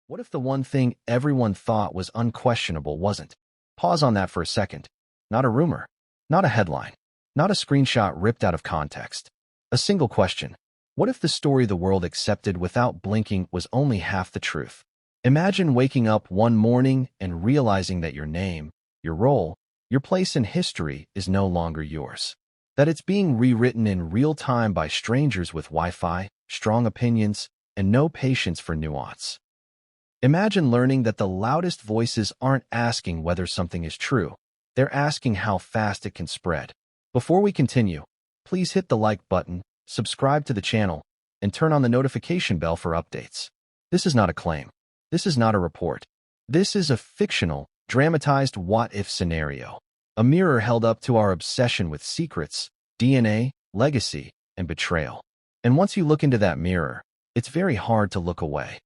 What if the one thing everyone thought was unquestionable wasn't? Pause on that for a second. Not a rumor, not a headline, not a screenshot ripped out of context. A single question. What if the story the world accepted without blinking was only half the truth? Imagine waking up one morning and realizing that your name, your role, your place in history is no longer yours. That it's being rewritten in real time by strangers with Wi-Fi, strong opinions, and no patience for nuance. Imagine learning that the loudest voices aren't asking whether something is true. They're asking how fast it can spread. Before we continue, please hit the like button, subscribe to the channel, and turn on the notification bell for updates. This is not a claim. This is not a report. This is a fictional, dramatized what-if scenario. A mirror held up to our obsession with secrets, DNA, legacy, and betrayal. And once you look into that mirror, it's very hard to look away.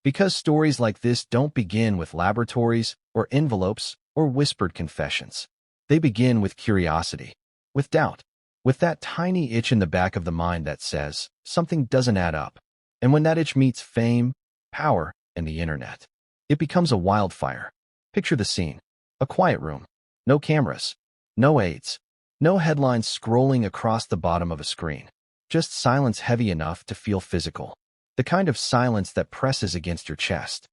Because stories like this don't begin with laboratories or envelopes or whispered confessions. They begin with curiosity, with doubt, with that tiny itch in the back of the mind that says something doesn't add up. And when that itch meets fame, power, and the internet, it becomes a wildfire. Picture the scene. A quiet room. No cameras. No aids. No headlines scrolling across the bottom of a screen. Just silence heavy enough to feel physical. The kind of silence that presses against your chest.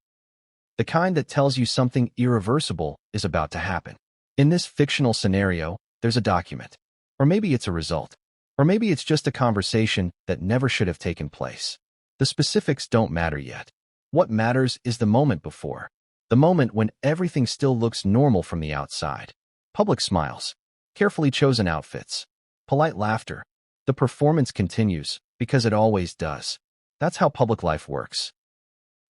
The kind that tells you something irreversible is about to happen. In this fictional scenario, there's a document. Or maybe it's a result. Or maybe it's just a conversation that never should have taken place. The specifics don't matter yet. What matters is the moment before. The moment when everything still looks normal from the outside. Public smiles. Carefully chosen outfits. Polite laughter. The performance continues, because it always does. That's how public life works.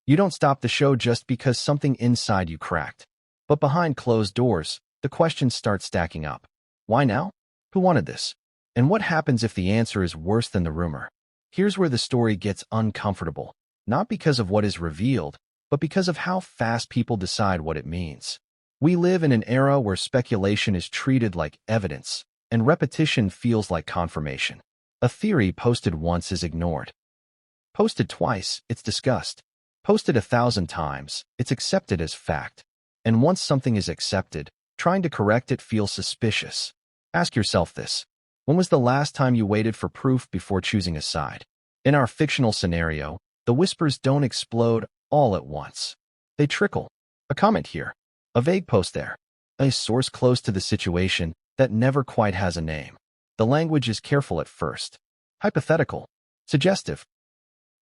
You don't stop the show just because something inside you cracked. But behind closed doors, the questions start stacking up. Why now? Who wanted this? And what happens if the answer is worse than the rumor? Here's where the story gets uncomfortable. Not because of what is revealed, but because of how fast people decide what it means. We live in an era where speculation is treated like evidence, and repetition feels like confirmation. A theory posted once is ignored. Posted twice, it's discussed. Posted 1,000 times, it's accepted as fact. And once something is accepted, trying to correct it feels suspicious. Ask yourself this. When was the last time you waited for proof before choosing a side? In our fictional scenario, the whispers don't explode all at once. They trickle. A comment here. A vague post there. A source close to the situation that never quite has a name. The language is careful at first. Hypothetical. Suggestive.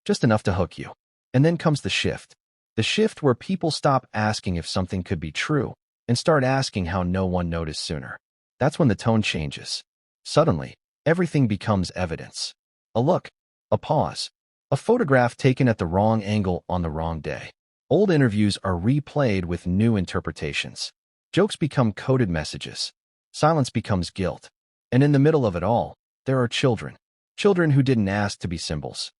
Just enough to hook you. And then comes the shift. The shift where people stop asking if something could be true and start asking how no one noticed sooner. That's when the tone changes. Suddenly, everything becomes evidence. A look. A pause. A photograph taken at the wrong angle on the wrong day. Old interviews are replayed with new interpretations. Jokes become coded messages. Silence becomes guilt. And in the middle of it all, there are children. Children who didn't ask to be symbols.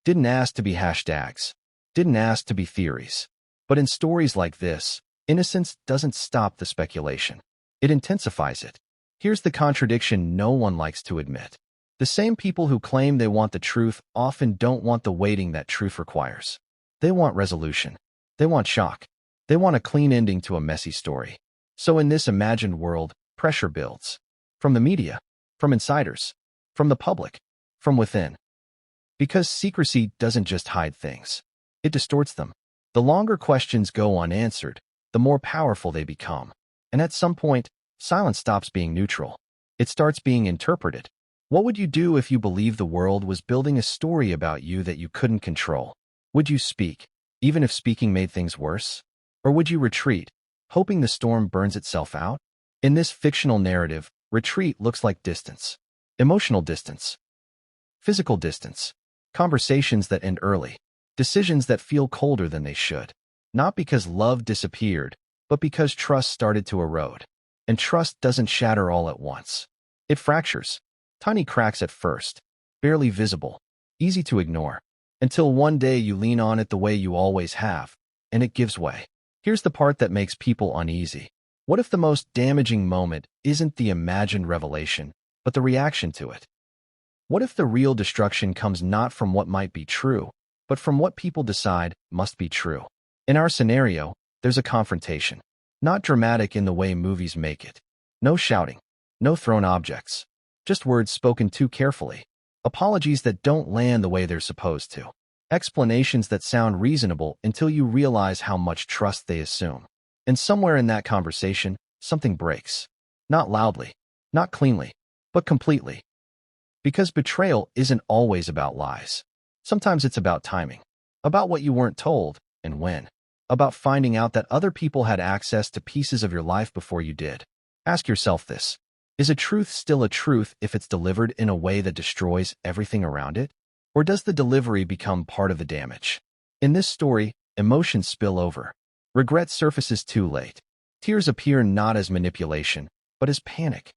Didn't ask to be hashtags. Didn't ask to be theories. But in stories like this, innocence doesn't stop the speculation. It intensifies it. Here's the contradiction no one likes to admit. The same people who claim they want the truth often don't want the waiting that truth requires. They want resolution. They want shock. They want a clean ending to a messy story. So in this imagined world, pressure builds. From the media, from insiders, from the public, from within. Because secrecy doesn't just hide things. It distorts them. The longer questions go unanswered, the more powerful they become. And at some point, silence stops being neutral. It starts being interpreted. What would you do if you believed the world was building a story about you that you couldn't control? Would you speak, even if speaking made things worse? Or would you retreat, hoping the storm burns itself out? In this fictional narrative, retreat looks like distance. Emotional distance. Physical distance. Conversations that end early. Decisions that feel colder than they should. Not because love disappeared, but because trust started to erode. And trust doesn't shatter all at once. It fractures. Tiny cracks at first, barely visible, easy to ignore, until one day you lean on it the way you always have, and it gives way. Here's the part that makes people uneasy. What if the most damaging moment isn't the imagined revelation, but the reaction to it? What if the real destruction comes not from what might be true, but from what people decide must be true. In our scenario, there's a confrontation. Not dramatic in the way movies make it. No shouting. No thrown objects. Just words spoken too carefully. Apologies that don't land the way they're supposed to. Explanations that sound reasonable until you realize how much trust they assume. And somewhere in that conversation, something breaks. Not loudly, not cleanly, but completely. Because betrayal isn't always about lies. Sometimes it's about timing. About what you weren't told, and when. About finding out that other people had access to pieces of your life before you did. Ask yourself this. Is a truth still a truth if it's delivered in a way that destroys everything around it? Or does the delivery become part of the damage? In this story, emotions spill over. Regret surfaces too late. Tears appear not as manipulation, but as panic.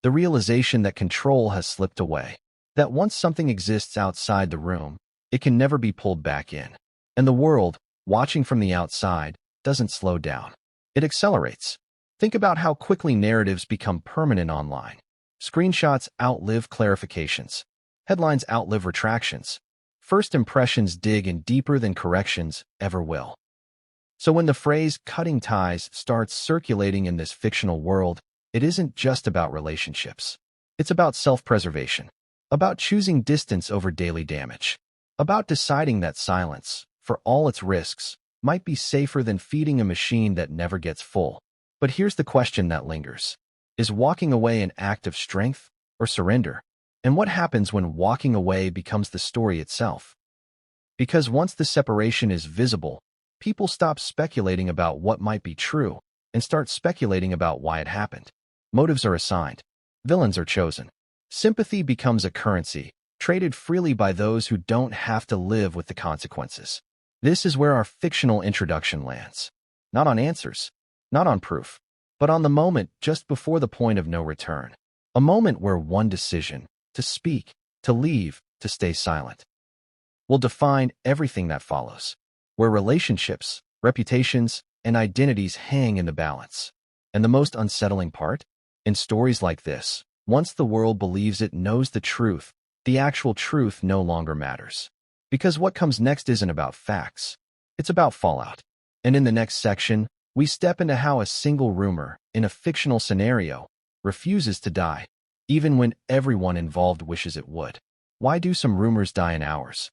The realization that control has slipped away. That once something exists outside the room, it can never be pulled back in. And the world, watching from the outside, doesn't slow down. It accelerates. Think about how quickly narratives become permanent online. Screenshots outlive clarifications. Headlines outlive retractions. First impressions dig in deeper than corrections ever will. So when the phrase cutting ties starts circulating in this fictional world, it isn't just about relationships. It's about self-preservation. About choosing distance over daily damage. About deciding that silence, for all its risks, might be safer than feeding a machine that never gets full. But here's the question that lingers. Is walking away an act of strength or surrender? And what happens when walking away becomes the story itself? Because once the separation is visible, people stop speculating about what might be true and start speculating about why it happened. Motives are assigned. Villains are chosen. Sympathy becomes a currency, traded freely by those who don't have to live with the consequences. This is where our fictional introduction lands. Not on answers, not on proof, but on the moment just before the point of no return. A moment where one decision, to speak, to leave, to stay silent, will define everything that follows. Where relationships, reputations, and identities hang in the balance. And the most unsettling part? In stories like this, once the world believes it knows the truth, the actual truth no longer matters. Because what comes next isn't about facts. It's about fallout. And in the next section, we step into how a single rumor, in a fictional scenario, refuses to die, even when everyone involved wishes it would. Why do some rumors die in hours,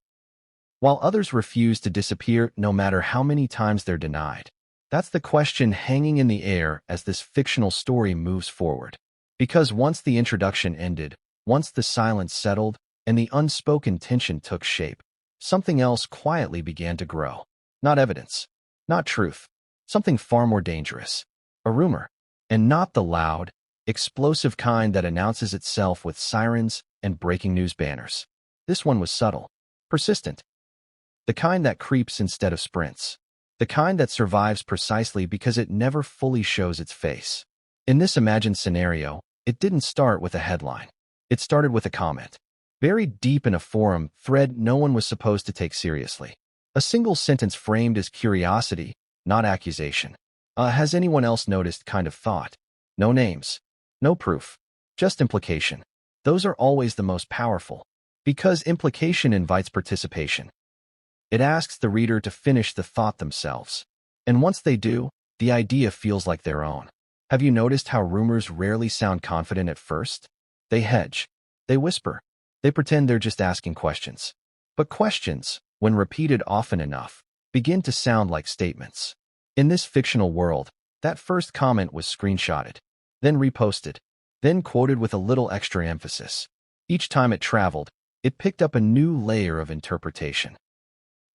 while others refuse to disappear no matter how many times they're denied? That's the question hanging in the air as this fictional story moves forward. Because once the introduction ended, once the silence settled, and the unspoken tension took shape, something else quietly began to grow. Not evidence, not truth, something far more dangerous. A rumor, and not the loud, explosive kind that announces itself with sirens and breaking news banners. This one was subtle, persistent. The kind that creeps instead of sprints. The kind that survives precisely because it never fully shows its face. In this imagined scenario, it didn't start with a headline. It started with a comment. Buried deep in a forum thread no one was supposed to take seriously. A single sentence framed as curiosity, not accusation. Has anyone else noticed kind of thought? No names. No proof. Just implication. Those are always the most powerful. Because implication invites participation. It asks the reader to finish the thought themselves. And once they do, the idea feels like their own. Have you noticed how rumors rarely sound confident at first? They hedge. They whisper. They pretend they're just asking questions. But questions, when repeated often enough, begin to sound like statements. In this fictional world, that first comment was screenshotted, then reposted, then quoted with a little extra emphasis. Each time it traveled, it picked up a new layer of interpretation.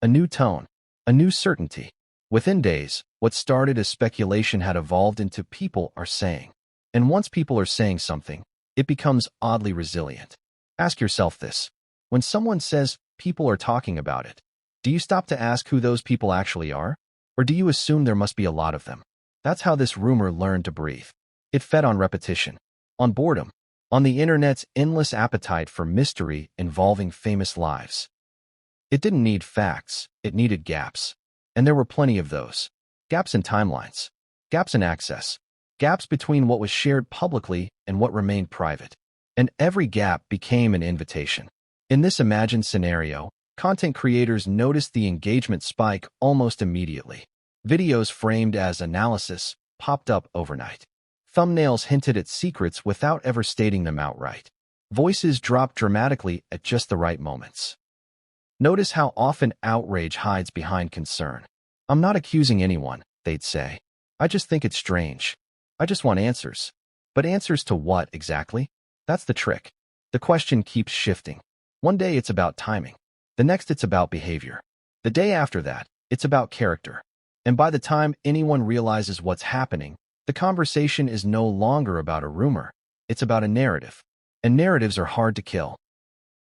A new tone, a new certainty. Within days, what started as speculation had evolved into people are saying. And once people are saying something, it becomes oddly resilient. Ask yourself this. When someone says people are talking about it, do you stop to ask who those people actually are? Or do you assume there must be a lot of them? That's how this rumor learned to breathe. It fed on repetition, on boredom, on the internet's endless appetite for mystery involving famous lives. It didn't need facts, it needed gaps. And there were plenty of those. Gaps in timelines, gaps in access, gaps between what was shared publicly and what remained private. And every gap became an invitation. In this imagined scenario, Content creators noticed the engagement spike almost immediately. Videos framed as analysis popped up overnight. Thumbnails hinted at secrets without ever stating them outright. Voices dropped dramatically at just the right moments. Notice how often outrage hides behind concern. "I'm not accusing anyone," they'd say. "I just think it's strange. I just want answers." But answers to what exactly? That's the trick. The question keeps shifting. One day it's about timing. The next it's about behavior. The day after that, it's about character. And by the time anyone realizes what's happening, the conversation is no longer about a rumor. It's about a narrative. And narratives are hard to kill.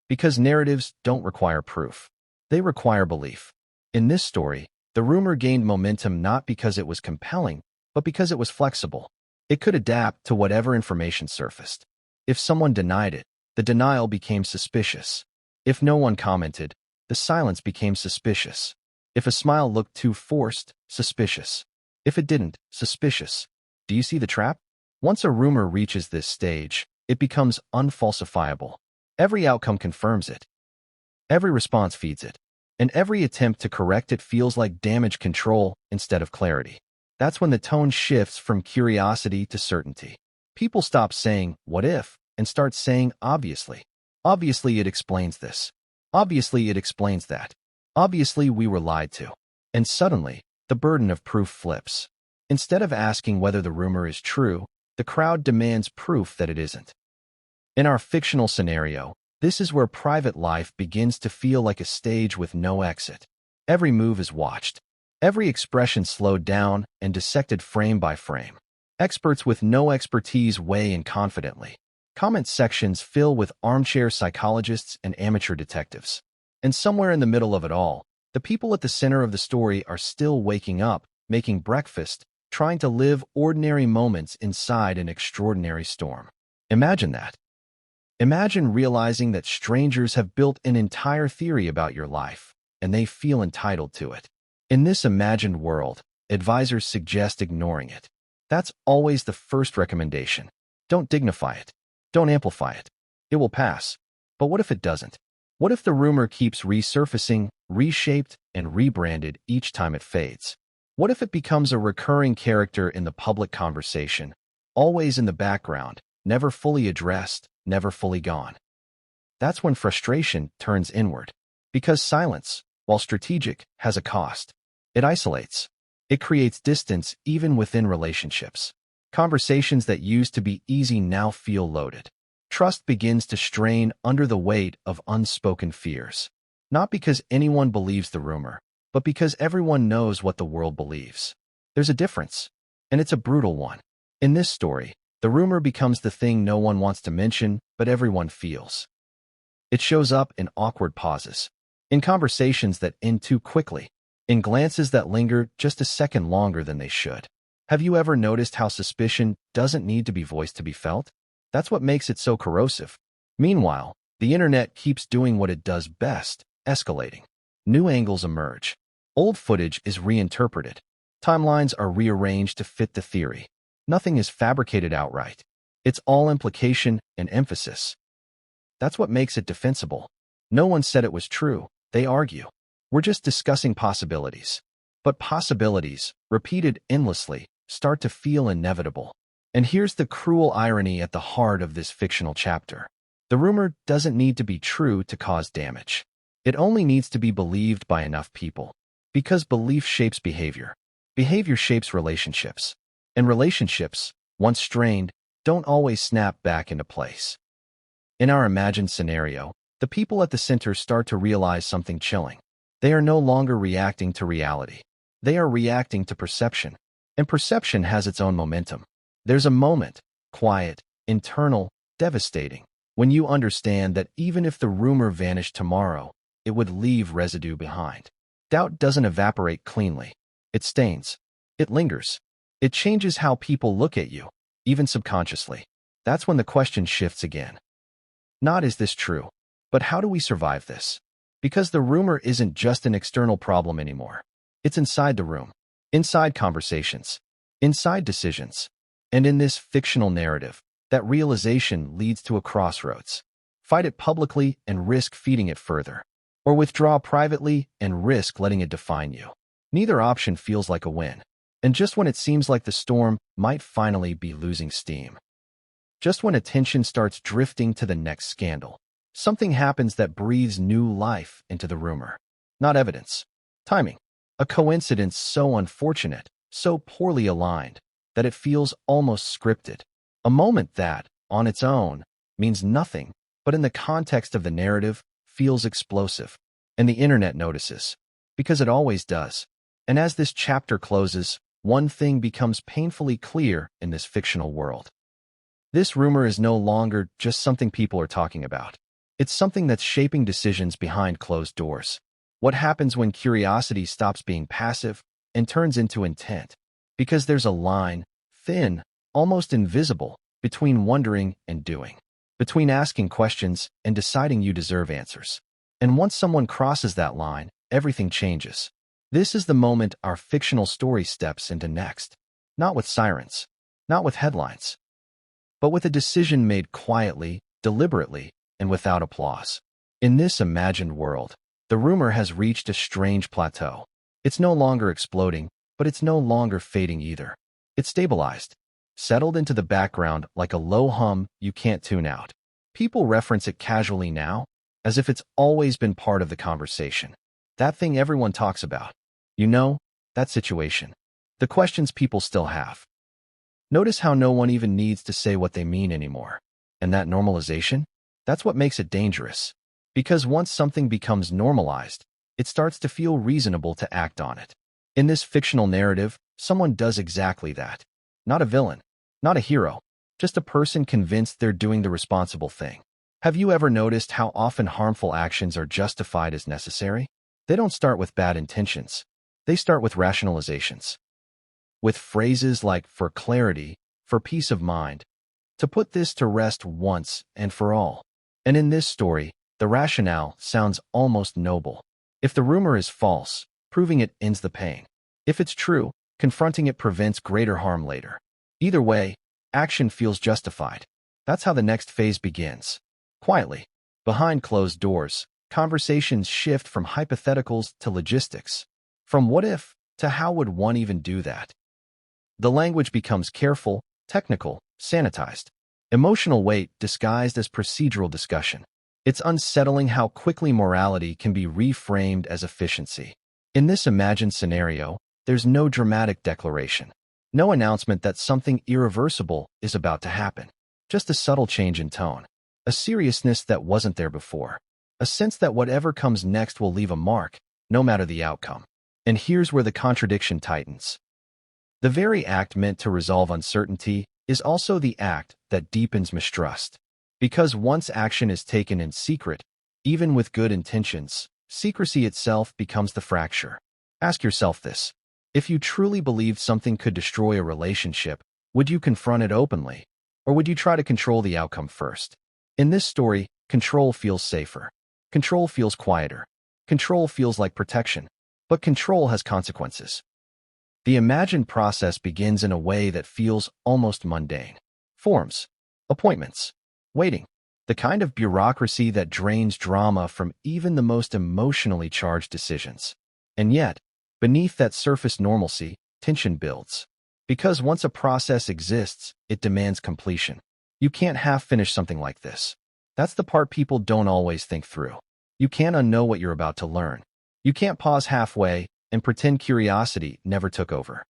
Because narratives don't require proof. They require belief. In this story, the rumor gained momentum not because it was compelling, but because it was flexible. It could adapt to whatever information surfaced. If someone denied it, the denial became suspicious. If no one commented, the silence became suspicious. If a smile looked too forced, suspicious. If it didn't, suspicious. Do you see the trap? Once a rumor reaches this stage, it becomes unfalsifiable. Every outcome confirms it. Every response feeds it. And every attempt to correct it feels like damage control instead of clarity. That's when the tone shifts from curiosity to certainty. People stop saying, "What if?" and start saying, "Obviously. Obviously it explains this. Obviously it explains that. Obviously we were lied to." And suddenly, the burden of proof flips. Instead of asking whether the rumor is true, the crowd demands proof that it isn't. In our fictional scenario, this is where private life begins to feel like a stage with no exit. Every move is watched. Every expression slowed down and dissected frame by frame. Experts with no expertise weigh in confidently. Comment sections fill with armchair psychologists and amateur detectives. And somewhere in the middle of it all, the people at the center of the story are still waking up, making breakfast, trying to live ordinary moments inside an extraordinary storm. Imagine that. Imagine realizing that strangers have built an entire theory about your life, and they feel entitled to it. In this imagined world, advisors suggest ignoring it. That's always the first recommendation. Don't dignify it. Don't amplify it. It will pass. But what if it doesn't? What if the rumor keeps resurfacing, reshaped, and rebranded each time it fades? What if it becomes a recurring character in the public conversation, always in the background, never fully addressed, never fully gone? That's when frustration turns inward. Because silence, while strategic, has a cost. It isolates. It creates distance even within relationships. Conversations that used to be easy now feel loaded. Trust begins to strain under the weight of unspoken fears. Not because anyone believes the rumor, but because everyone knows what the world believes. There's a difference, and it's a brutal one. In this story, the rumor becomes the thing no one wants to mention, but everyone feels. It shows up in awkward pauses, in conversations that end too quickly, in glances that linger just a second longer than they should. Have you ever noticed how suspicion doesn't need to be voiced to be felt? That's what makes it so corrosive. Meanwhile, the internet keeps doing what it does best, escalating. New angles emerge. Old footage is reinterpreted. Timelines are rearranged to fit the theory. Nothing is fabricated outright. It's all implication and emphasis. That's what makes it defensible. No one said it was true, they argue. We're just discussing possibilities. But possibilities, repeated endlessly, start to feel inevitable. And here's the cruel irony at the heart of this fictional chapter. The rumor doesn't need to be true to cause damage. It only needs to be believed by enough people. Because belief shapes behavior. Behavior shapes relationships. And relationships, once strained, don't always snap back into place. In our imagined scenario, the people at the center start to realize something chilling. They are no longer reacting to reality. They are reacting to perception. And perception has its own momentum. There's a moment, quiet, internal, devastating, when you understand that even if the rumor vanished tomorrow, it would leave residue behind. Doubt doesn't evaporate cleanly. It stains. It lingers. It changes how people look at you, even subconsciously. That's when the question shifts again. Not is this true, but how do we survive this? Because the rumor isn't just an external problem anymore. It's inside the room, inside conversations, inside decisions. And in this fictional narrative, that realization leads to a crossroads. Fight it publicly and risk feeding it further. or withdraw privately and risk letting it define you. Neither option feels like a win. And just when it seems like the storm might finally be losing steam, just when attention starts drifting to the next scandal, something happens that breathes new life into the rumor. Not evidence. Timing. A coincidence so unfortunate, so poorly aligned, that it feels almost scripted. A moment that, on its own, means nothing, but in the context of the narrative, feels explosive. And the internet notices. Because it always does. And as this chapter closes, one thing becomes painfully clear in this fictional world. This rumor is no longer just something people are talking about. It's something that's shaping decisions behind closed doors. What happens when curiosity stops being passive and turns into intent? Because there's a line, thin, almost invisible, between wondering and doing. Between asking questions and deciding you deserve answers. And once someone crosses that line, everything changes. This is the moment our fictional story steps into next. Not with sirens, not with headlines, but with a decision made quietly, deliberately, and without applause. In this imagined world, the rumor has reached a strange plateau. It's no longer exploding, but it's no longer fading either. It's stabilized, settled into the background like a low hum you can't tune out. People reference it casually now, as if it's always been part of the conversation. That thing everyone talks about. You know, that situation. The questions people still have. Notice how no one even needs to say what they mean anymore. And that normalization? That's what makes it dangerous. Because once something becomes normalized, it starts to feel reasonable to act on it. In this fictional narrative, someone does exactly that. Not a villain, not a hero, just a person convinced they're doing the responsible thing. Have you ever noticed how often harmful actions are justified as necessary? They don't start with bad intentions. They start with rationalizations. With phrases like for clarity, for peace of mind, to put this to rest once and for all. And in this story, the rationale sounds almost noble. If the rumor is false, proving it ends the pain. If it's true, confronting it prevents greater harm later. Either way, action feels justified. That's how the next phase begins. Quietly, behind closed doors, conversations shift from hypotheticals to logistics. From what if to how would one even do that? The language becomes careful, technical, sanitized. Emotional weight disguised as procedural discussion. It's unsettling how quickly morality can be reframed as efficiency. In this imagined scenario, there's no dramatic declaration. No announcement that something irreversible is about to happen. Just a subtle change in tone. A seriousness that wasn't there before. A sense that whatever comes next will leave a mark, no matter the outcome. And here's where the contradiction tightens. The very act meant to resolve uncertainty is also the act that deepens mistrust. Because once action is taken in secret, even with good intentions, secrecy itself becomes the fracture. Ask yourself this. If you truly believed something could destroy a relationship, would you confront it openly? Or would you try to control the outcome first? In this story, control feels safer. Control feels quieter. Control feels like protection. But control has consequences. The imagined process begins in a way that feels almost mundane. Forms, appointments, waiting, the kind of bureaucracy that drains drama from even the most emotionally charged decisions. And yet, beneath that surface normalcy, tension builds. Because once a process exists, it demands completion. You can't half-finish something like this. That's the part people don't always think through. You can't unknow what you're about to learn. You can't pause halfway and pretend curiosity never took over.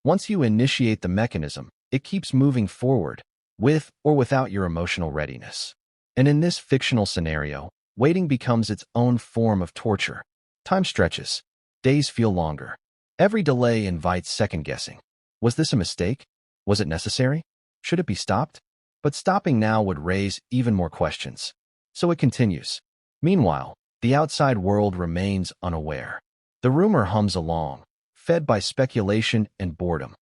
Once you initiate the mechanism, it keeps moving forward, with or without your emotional readiness. And in this fictional scenario, waiting becomes its own form of torture. Time stretches. Days feel longer. Every delay invites second-guessing. Was this a mistake? Was it necessary? Should it be stopped? But stopping now would raise even more questions. So it continues. Meanwhile, the outside world remains unaware. The rumor hums along, fed by speculation and boredom.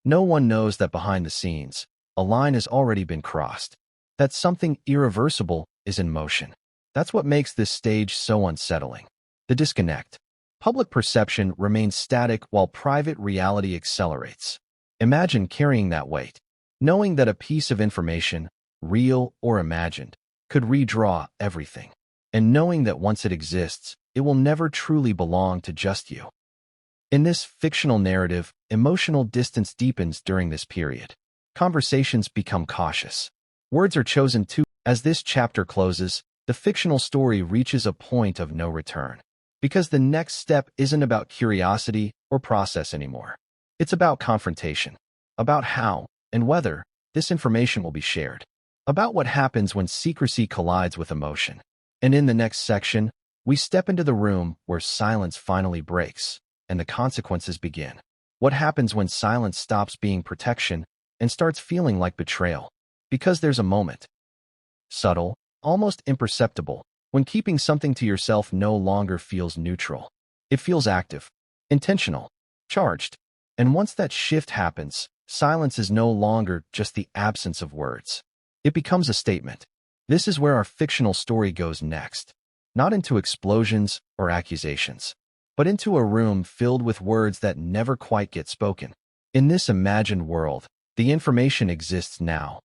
No one knows that behind the scenes, a line has already been crossed, that something irreversible is in motion. That's what makes this stage so unsettling. The disconnect. Public perception remains static while private reality accelerates. Imagine carrying that weight, knowing that a piece of information, real or imagined, could redraw everything. and knowing that once it exists, it will never truly belong to just you. In this fictional narrative, emotional distance deepens during this period. Conversations become cautious. Words are chosen too. As this chapter closes, the fictional story reaches a point of no return. Because the next step isn't about curiosity or process anymore. It's about confrontation. About how and whether this information will be shared. About what happens when secrecy collides with emotion. And in the next section, we step into the room where silence finally breaks, and the consequences begin. What happens when silence stops being protection and starts feeling like betrayal? Because there's a moment. Subtle, almost imperceptible, when keeping something to yourself no longer feels neutral. It feels active, intentional, charged. And once that shift happens, silence is no longer just the absence of words. It becomes a statement. This is where our fictional story goes next. Not into explosions or accusations, but into a room filled with words that never quite get spoken. In this imagined world, the information exists now.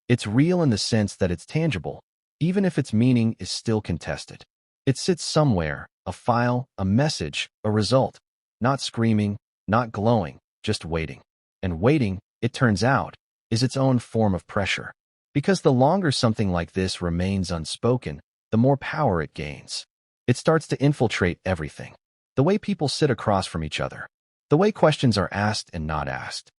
It's real in the sense that it's tangible, even if its meaning is still contested. It sits somewhere, a file, a message, a result, not screaming, not glowing, just waiting. And waiting, it turns out, is its own form of pressure. Because the longer something like this remains unspoken, the more power it gains. It starts to infiltrate everything. The way people sit across from each other. The way questions are asked and not asked.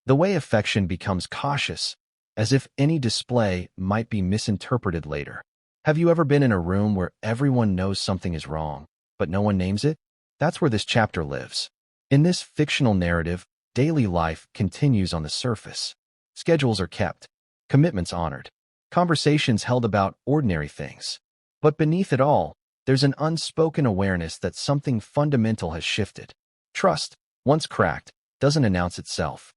The way affection becomes cautious, as if any display might be misinterpreted later. Have you ever been in a room where everyone knows something is wrong, but no one names it? That's where this chapter lives. In this fictional narrative, daily life continues on the surface. Schedules are kept, commitments honored, conversations held about ordinary things. But beneath it all, there's an unspoken awareness that something fundamental has shifted. Trust, once cracked, doesn't announce itself.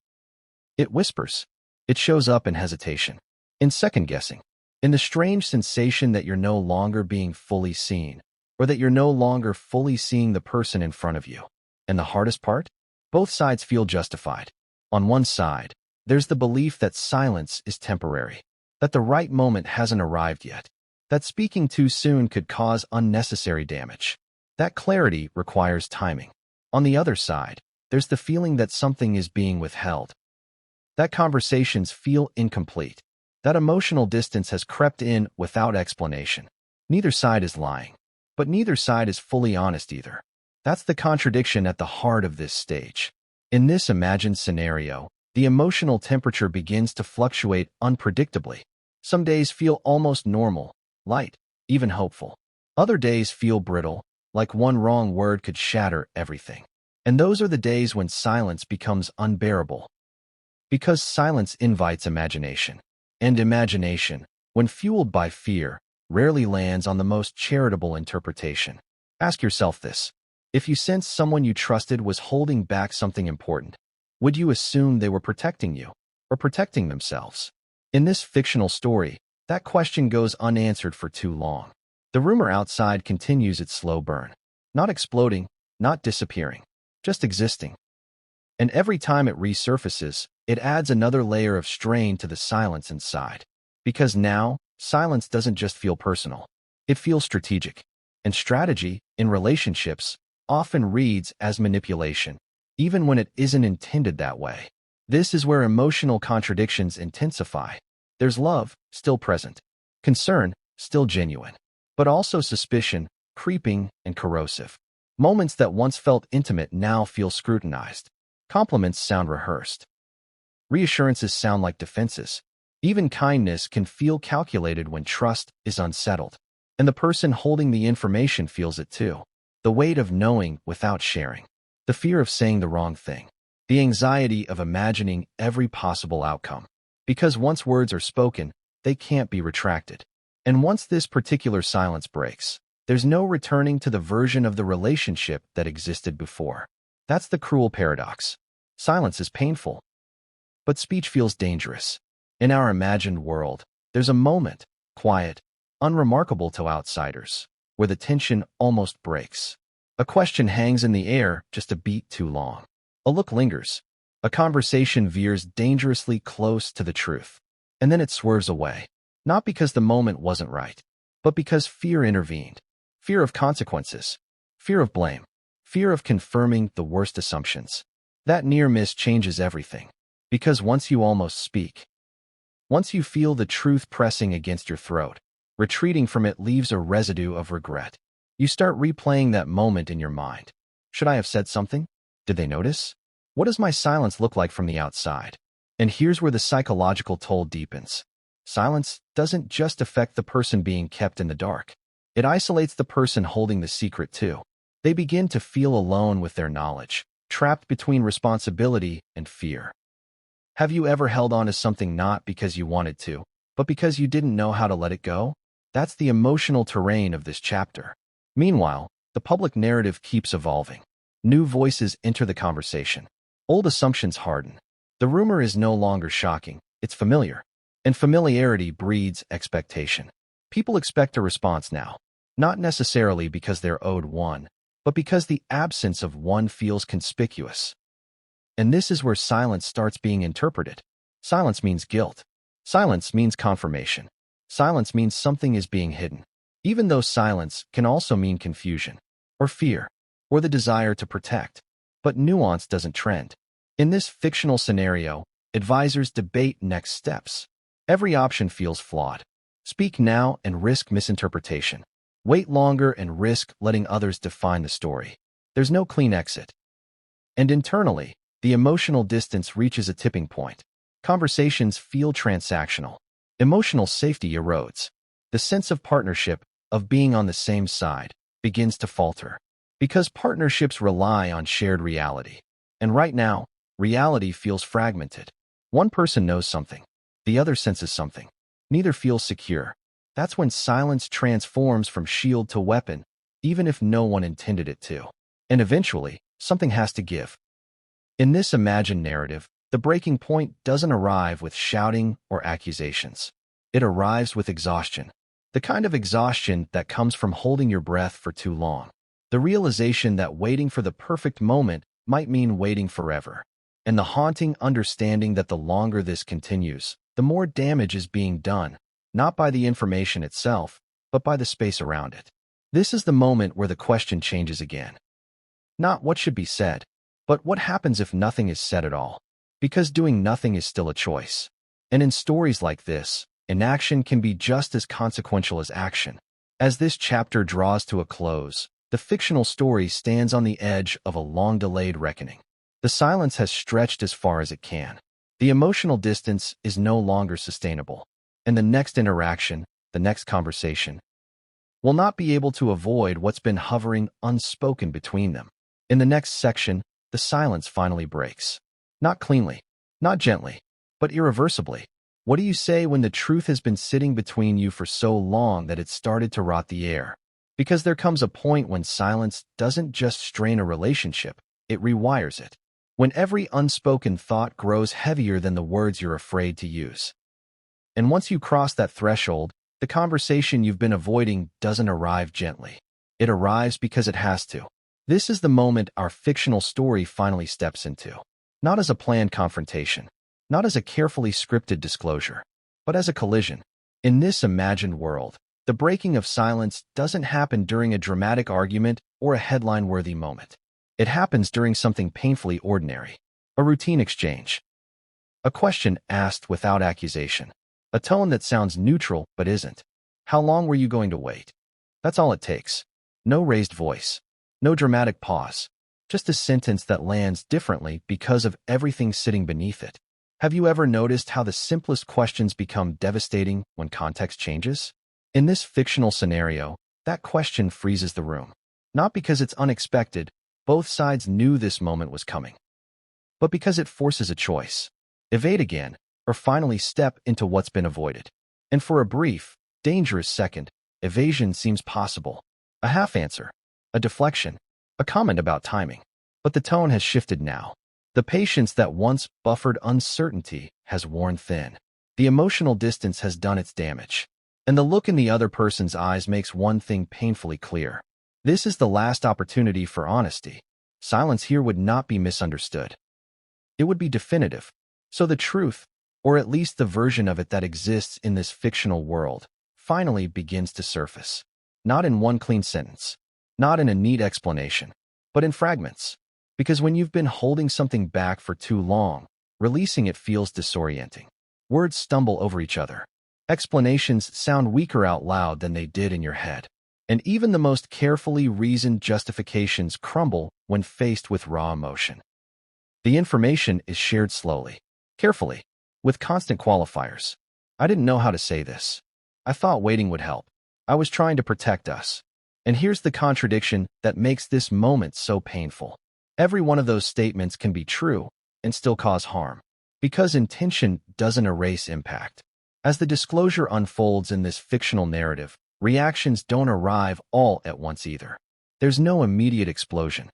It whispers. It shows up in hesitation, in second-guessing, in the strange sensation that you're no longer being fully seen, or that you're no longer fully seeing the person in front of you. And the hardest part? Both sides feel justified. On one side, there's the belief that silence is temporary, that the right moment hasn't arrived yet, that speaking too soon could cause unnecessary damage. That clarity requires timing. On the other side, there's the feeling that something is being withheld, that conversations feel incomplete, that emotional distance has crept in without explanation. Neither side is lying, but neither side is fully honest either. That's the contradiction at the heart of this stage. In this imagined scenario, the emotional temperature begins to fluctuate unpredictably. Some days feel almost normal, light, even hopeful. Other days feel brittle, like one wrong word could shatter everything. And those are the days when silence becomes unbearable. Because silence invites imagination. And imagination, when fueled by fear, rarely lands on the most charitable interpretation. Ask yourself this. If you sensed someone you trusted was holding back something important, would you assume they were protecting you or protecting themselves? In this fictional story, that question goes unanswered for too long. The rumor outside continues its slow burn. Not exploding, not disappearing, just existing. And every time it resurfaces, it adds another layer of strain to the silence inside. Because now, silence doesn't just feel personal. It feels strategic. And strategy, in relationships, often reads as manipulation, even when it isn't intended that way. This is where emotional contradictions intensify. There's love, still present. Concern, still genuine. But also suspicion, creeping and corrosive. Moments that once felt intimate now feel scrutinized. Compliments sound rehearsed. Reassurances sound like defenses. Even kindness can feel calculated when trust is unsettled. And the person holding the information feels it too. The weight of knowing without sharing. The fear of saying the wrong thing. The anxiety of imagining every possible outcome. Because once words are spoken, they can't be retracted. And once this particular silence breaks, there's no returning to the version of the relationship that existed before. That's the cruel paradox. Silence is painful, but speech feels dangerous. In our imagined world, there's a moment, quiet, unremarkable to outsiders, where the tension almost breaks. A question hangs in the air just a beat too long. A look lingers. A conversation veers dangerously close to the truth. And then it swerves away. Not because the moment wasn't right, but because fear intervened. Fear of consequences. Fear of blame. Fear of confirming the worst assumptions. That near miss changes everything. Because once you almost speak, once you feel the truth pressing against your throat, retreating from it leaves a residue of regret. You start replaying that moment in your mind. Should I have said something? Did they notice? What does my silence look like from the outside? And here's where the psychological toll deepens. Silence doesn't just affect the person being kept in the dark. It isolates the person holding the secret too. They begin to feel alone with their knowledge, trapped between responsibility and fear. Have you ever held on to something not because you wanted to, but because you didn't know how to let it go? That's the emotional terrain of this chapter. Meanwhile, the public narrative keeps evolving. New voices enter the conversation. Old assumptions harden. The rumor is no longer shocking, it's familiar. And familiarity breeds expectation. People expect a response now, not necessarily because they're owed one, but because the absence of one feels conspicuous. And this is where silence starts being interpreted. Silence means guilt. Silence means confirmation. Silence means something is being hidden. Even though silence can also mean confusion, or fear, or the desire to protect. But nuance doesn't trend. In this fictional scenario, advisors debate next steps. Every option feels flawed. Speak now and risk misinterpretation. Wait longer and risk letting others define the story. There's no clean exit. And internally, the emotional distance reaches a tipping point. Conversations feel transactional. Emotional safety erodes. The sense of partnership, of being on the same side, begins to falter. Because partnerships rely on shared reality. And right now, reality feels fragmented. One person knows something. The other senses something. Neither feels secure. That's when silence transforms from shield to weapon, even if no one intended it to. And eventually, something has to give. In this imagined narrative, the breaking point doesn't arrive with shouting or accusations. It arrives with exhaustion. The kind of exhaustion that comes from holding your breath for too long. The realization that waiting for the perfect moment might mean waiting forever. And the haunting understanding that the longer this continues, the more damage is being done, not by the information itself, but by the space around it. This is the moment where the question changes again. Not what should be said, but what happens if nothing is said at all? Because doing nothing is still a choice. And in stories like this, inaction can be just as consequential as action. As this chapter draws to a close, the fictional story stands on the edge of a long-delayed reckoning. The silence has stretched as far as it can. The emotional distance is no longer sustainable. And the next interaction, the next conversation, will not be able to avoid what's been hovering unspoken between them. In the next section, the silence finally breaks. Not cleanly, not gently, but irreversibly. What do you say when the truth has been sitting between you for so long that it started to rot the air? Because there comes a point when silence doesn't just strain a relationship, it rewires it. When every unspoken thought grows heavier than the words you're afraid to use. And once you cross that threshold, the conversation you've been avoiding doesn't arrive gently. It arrives because it has to. This is the moment our fictional story finally steps into. Not as a planned confrontation, not as a carefully scripted disclosure, but as a collision. In this imagined world, the breaking of silence doesn't happen during a dramatic argument or a headline-worthy moment. It happens during something painfully ordinary. A routine exchange. A question asked without accusation. A tone that sounds neutral but isn't. How long were you going to wait? That's all it takes. No raised voice. No dramatic pause. Just a sentence that lands differently because of everything sitting beneath it. Have you ever noticed how the simplest questions become devastating when context changes? In this fictional scenario, that question freezes the room. Not because it's unexpected, both sides knew this moment was coming, but because it forces a choice. Evade again, or finally step into what's been avoided. And for a brief, dangerous second, evasion seems possible. A half answer, a deflection, a comment about timing. But the tone has shifted now. The patience that once buffered uncertainty has worn thin. The emotional distance has done its damage. And the look in the other person's eyes makes one thing painfully clear. This is the last opportunity for honesty. Silence here would not be misunderstood. It would be definitive. So the truth, or at least the version of it that exists in this fictional world, finally begins to surface. Not in one clean sentence, not in a neat explanation, but in fragments. Because when you've been holding something back for too long, releasing it feels disorienting. Words stumble over each other. Explanations sound weaker out loud than they did in your head. And even the most carefully reasoned justifications crumble when faced with raw emotion. The information is shared slowly, carefully, with constant qualifiers. I didn't know how to say this. I thought waiting would help. I was trying to protect us. And here's the contradiction that makes this moment so painful. Every one of those statements can be true and still cause harm, because intention doesn't erase impact. As the disclosure unfolds in this fictional narrative, reactions don't arrive all at once either. There's no immediate explosion.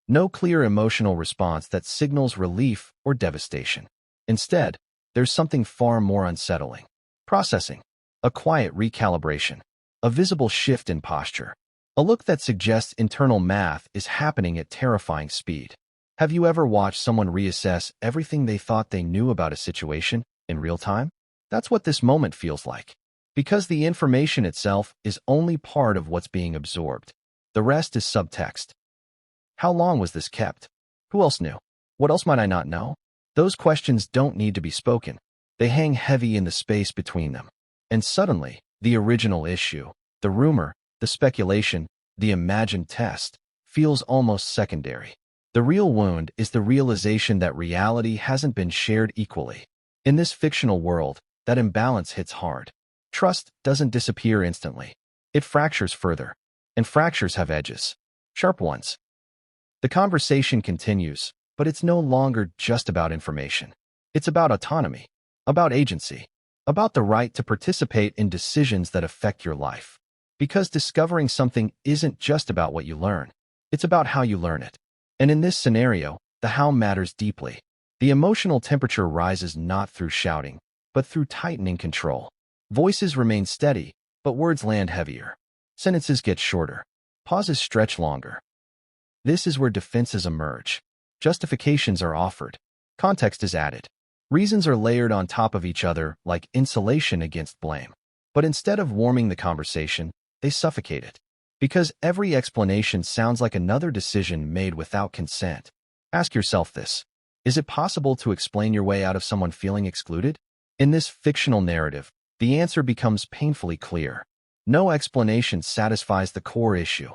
No clear emotional response that signals relief or devastation. Instead, there's something far more unsettling. Processing. A quiet recalibration. A visible shift in posture. A look that suggests internal math is happening at terrifying speed. Have you ever watched someone reassess everything they thought they knew about a situation in real time? That's what this moment feels like. Because the information itself is only part of what's being absorbed. The rest is subtext. How long was this kept? Who else knew? What else might I not know? Those questions don't need to be spoken. They hang heavy in the space between them. And suddenly, the original issue, the rumor, the speculation, the imagined test, feels almost secondary. The real wound is the realization that reality hasn't been shared equally. In this fictional world, that imbalance hits hard. Trust doesn't disappear instantly. It fractures further. And fractures have edges. Sharp ones. The conversation continues, but it's no longer just about information. It's about autonomy, about agency, about the right to participate in decisions that affect your life. Because discovering something isn't just about what you learn. It's about how you learn it. And in this scenario, the how matters deeply. The emotional temperature rises not through shouting, but through tightening control. Voices remain steady, but words land heavier. Sentences get shorter. Pauses stretch longer. This is where defenses emerge. Justifications are offered. Context is added. Reasons are layered on top of each other like insulation against blame. But instead of warming the conversation, they suffocate it. Because every explanation sounds like another decision made without consent. Ask yourself this. Is it possible to explain your way out of someone feeling excluded? In this fictional narrative, the answer becomes painfully clear. No explanation satisfies the core issue.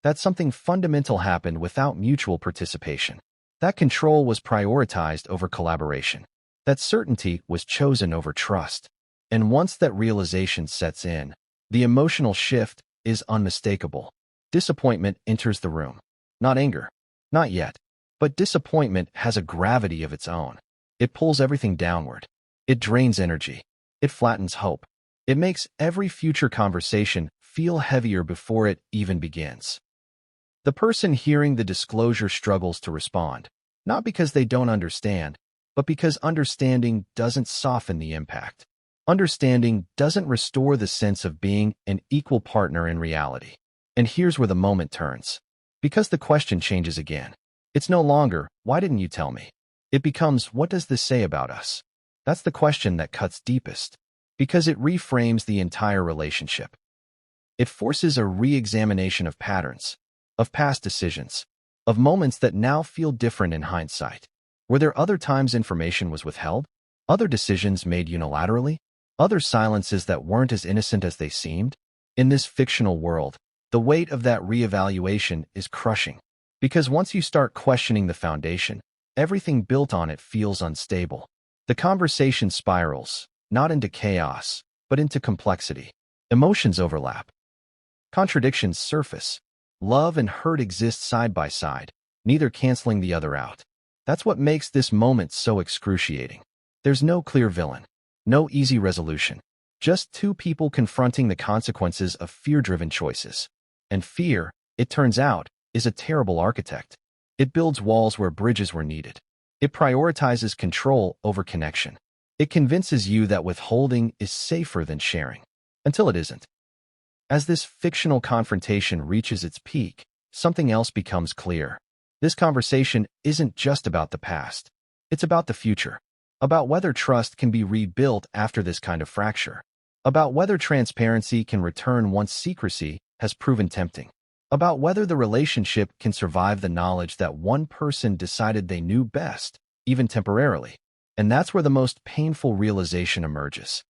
That something fundamental happened without mutual participation. That control was prioritized over collaboration. That certainty was chosen over trust. And once that realization sets in, the emotional shift is unmistakable. Disappointment enters the room. Not anger. Not yet. But disappointment has a gravity of its own. It pulls everything downward. It drains energy. It flattens hope. It makes every future conversation feel heavier before it even begins. The person hearing the disclosure struggles to respond, not because they don't understand, but because understanding doesn't soften the impact. Understanding doesn't restore the sense of being an equal partner in reality. And here's where the moment turns. Because the question changes again. It's no longer, why didn't you tell me? It becomes, what does this say about us? That's the question that cuts deepest. Because it reframes the entire relationship. It forces a re-examination of patterns, of past decisions, of moments that now feel different in hindsight. Were there other times information was withheld? Other decisions made unilaterally? Other silences that weren't as innocent as they seemed? In this fictional world, the weight of that reevaluation is crushing. Because once you start questioning the foundation, everything built on it feels unstable. The conversation spirals, not into chaos, but into complexity. Emotions overlap. Contradictions surface. Love and hurt exist side by side, neither canceling the other out. That's what makes this moment so excruciating. There's no clear villain, no easy resolution. Just two people confronting the consequences of fear-driven choices. And fear, it turns out, is a terrible architect. It builds walls where bridges were needed. It prioritizes control over connection. It convinces you that withholding is safer than sharing, until it isn't. As this fictional confrontation reaches its peak, something else becomes clear. This conversation isn't just about the past. It's about the future, about whether trust can be rebuilt after this kind of fracture. About whether transparency can return once secrecy has proven tempting. About whether the relationship can survive the knowledge that one person decided they knew best, even temporarily. And that's where the most painful realization emerges.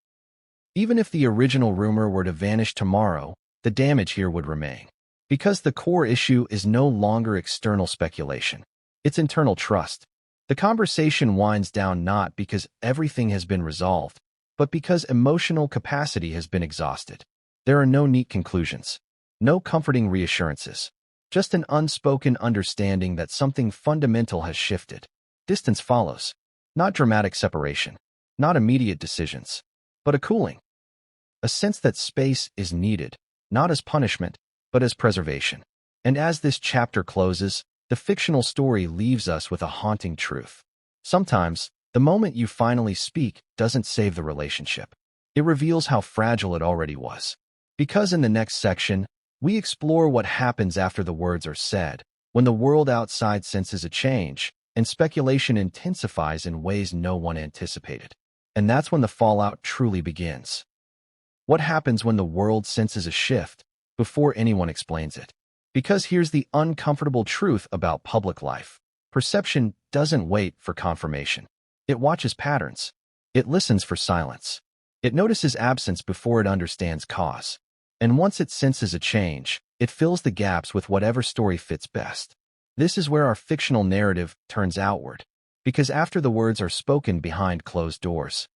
Even if the original rumor were to vanish tomorrow, the damage here would remain. Because the core issue is no longer external speculation. It's internal trust. The conversation winds down not because everything has been resolved, but because emotional capacity has been exhausted. There are no neat conclusions, no comforting reassurances, just an unspoken understanding that something fundamental has shifted. Distance follows, not dramatic separation, not immediate decisions, but a cooling. A sense that space is needed, not as punishment, but as preservation. And as this chapter closes, the fictional story leaves us with a haunting truth. Sometimes, the moment you finally speak doesn't save the relationship. It reveals how fragile it already was. Because in the next section, we explore what happens after the words are said, when the world outside senses a change, and speculation intensifies in ways no one anticipated. And that's when the fallout truly begins. What happens when the world senses a shift before anyone explains it? Because here's the uncomfortable truth about public life. Perception doesn't wait for confirmation. It watches patterns. It listens for silence. It notices absence before it understands cause. And once it senses a change, it fills the gaps with whatever story fits best. This is where our fictional narrative turns outward. Because after the words are spoken behind closed doors,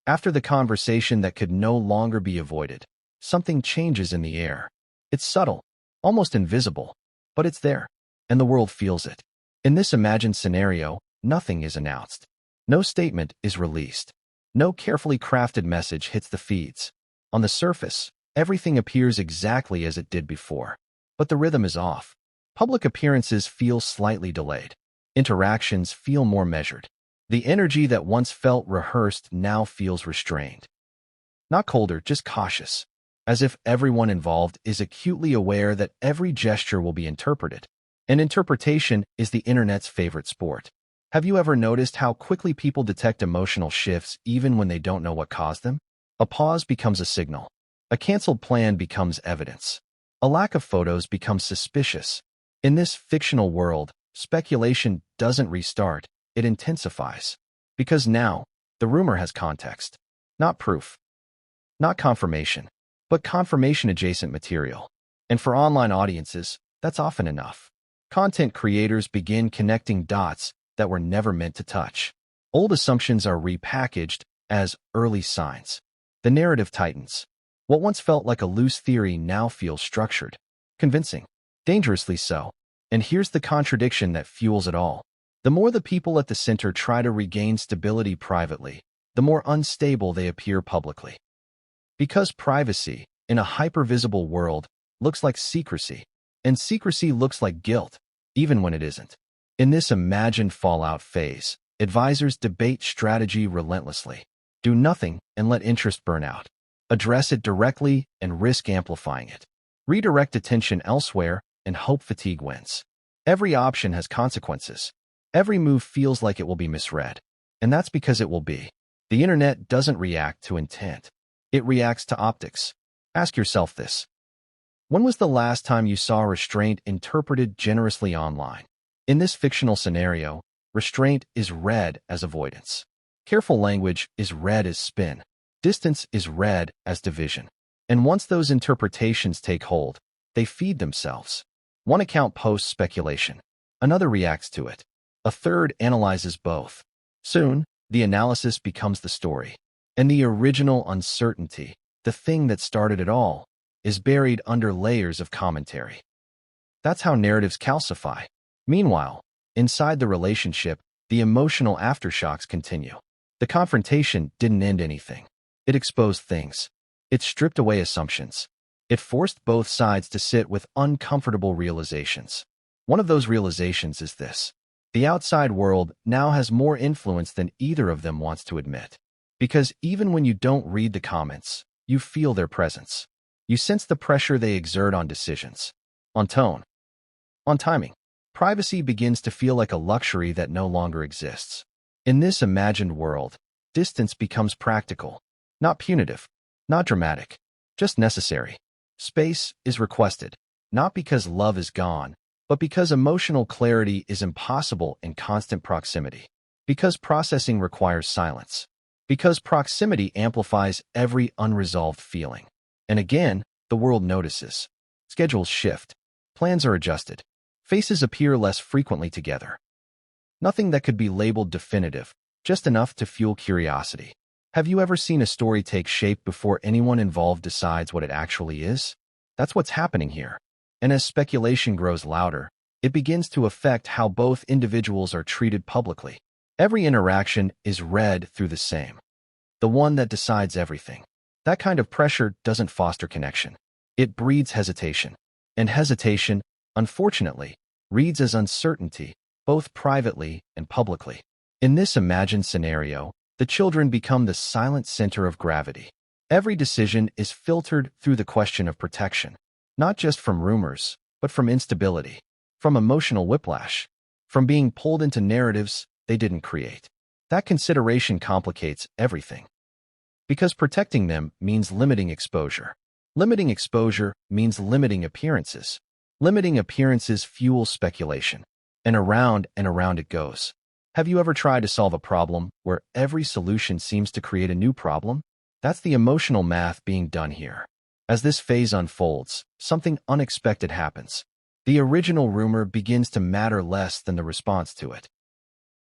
after the conversation that could no longer be avoided, something changes in the air. It's subtle, almost invisible, but it's there, and the world feels it. In this imagined scenario, nothing is announced. No statement is released. No carefully crafted message hits the feeds. On the surface, everything appears exactly as it did before. But the rhythm is off. Public appearances feel slightly delayed. Interactions feel more measured. The energy that once felt rehearsed now feels restrained. Not colder, just cautious. As if everyone involved is acutely aware that every gesture will be interpreted. And interpretation is the internet's favorite sport. Have you ever noticed how quickly people detect emotional shifts even when they don't know what caused them? A pause becomes a signal. A canceled plan becomes evidence. A lack of photos becomes suspicious. In this fictional world, speculation doesn't restart, it intensifies. Because now, the rumor has context. Not proof. Not confirmation. But confirmation-adjacent material. And for online audiences, that's often enough. Content creators begin connecting dots that were never meant to touch. Old assumptions are repackaged as early signs. The narrative tightens. What once felt like a loose theory now feels structured, convincing, dangerously so. And here's the contradiction that fuels it all. The more the people at the center try to regain stability privately, the more unstable they appear publicly. Because privacy, in a hyper-visible world, looks like secrecy, and secrecy looks like guilt, even when it isn't. In this imagined fallout phase, advisors debate strategy relentlessly. Do nothing and let interest burn out. Address it directly and risk amplifying it. Redirect attention elsewhere and hope fatigue wins. Every option has consequences. Every move feels like it will be misread. And that's because it will be. The internet doesn't react to intent. It reacts to optics. Ask yourself this. When was the last time you saw restraint interpreted generously online? In this fictional scenario, restraint is read as avoidance. Careful language is read as spin. Distance is read as division. And once those interpretations take hold, they feed themselves. One account posts speculation. Another reacts to it. A third analyzes both. Soon, the analysis becomes the story. And the original uncertainty, the thing that started it all, is buried under layers of commentary. That's how narratives calcify. Meanwhile, inside the relationship, the emotional aftershocks continue. The confrontation didn't end anything. It exposed things. It stripped away assumptions. It forced both sides to sit with uncomfortable realizations. One of those realizations is this. The outside world now has more influence than either of them wants to admit. Because even when you don't read the comments, you feel their presence. You sense the pressure they exert on decisions, on tone, on timing. Privacy begins to feel like a luxury that no longer exists. In this imagined world, distance becomes practical, not punitive, Not dramatic, just necessary. Space is requested, not because love is gone, but because emotional clarity is impossible in constant proximity. Because processing requires silence. Because proximity amplifies every unresolved feeling. And again, the world notices. Schedules shift. Plans are adjusted. Faces appear less frequently together. Nothing that could be labeled definitive, just enough to fuel curiosity. Have you ever seen a story take shape before anyone involved decides what it actually is? That's what's happening here. And as speculation grows louder, it begins to affect how both individuals are treated publicly. Every interaction is read through the same. The one that decides everything. That kind of pressure doesn't foster connection. It breeds hesitation. And hesitation, unfortunately, reads as uncertainty, both privately and publicly. In this imagined scenario, the children become the silent center of gravity. Every decision is filtered through the question of protection, not just from rumors, but from instability, from emotional whiplash, from being pulled into narratives they didn't create. That consideration complicates everything. Because protecting them means limiting exposure. Limiting exposure means limiting appearances. Limiting appearances fuels speculation. And around it goes. Have you ever tried to solve a problem where every solution seems to create a new problem? That's the emotional math being done here. As this phase unfolds, something unexpected happens. The original rumor begins to matter less than the response to it.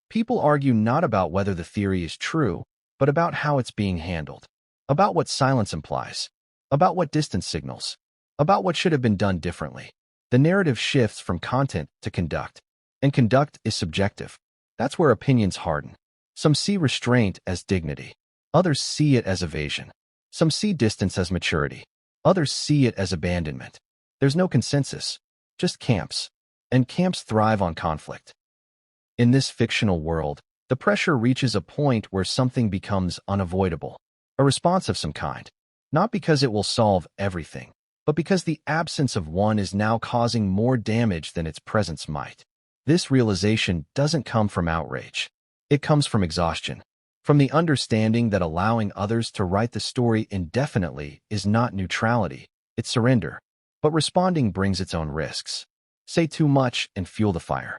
People argue not about whether the theory is true, but about how it's being handled. About what silence implies. About what distance signals. About what should have been done differently. The narrative shifts from content to conduct. And conduct is subjective. That's where opinions harden. Some see restraint as dignity. Others see it as evasion. Some see distance as maturity. Others see it as abandonment. There's no consensus, just camps. And camps thrive on conflict. In this fictional world, the pressure reaches a point where something becomes unavoidable. A response of some kind. Not because it will solve everything, but because the absence of one is now causing more damage than its presence might. This realization doesn't come from outrage. It comes from exhaustion. From the understanding that allowing others to write the story indefinitely is not neutrality, it's surrender. But responding brings its own risks. Say too much and fuel the fire.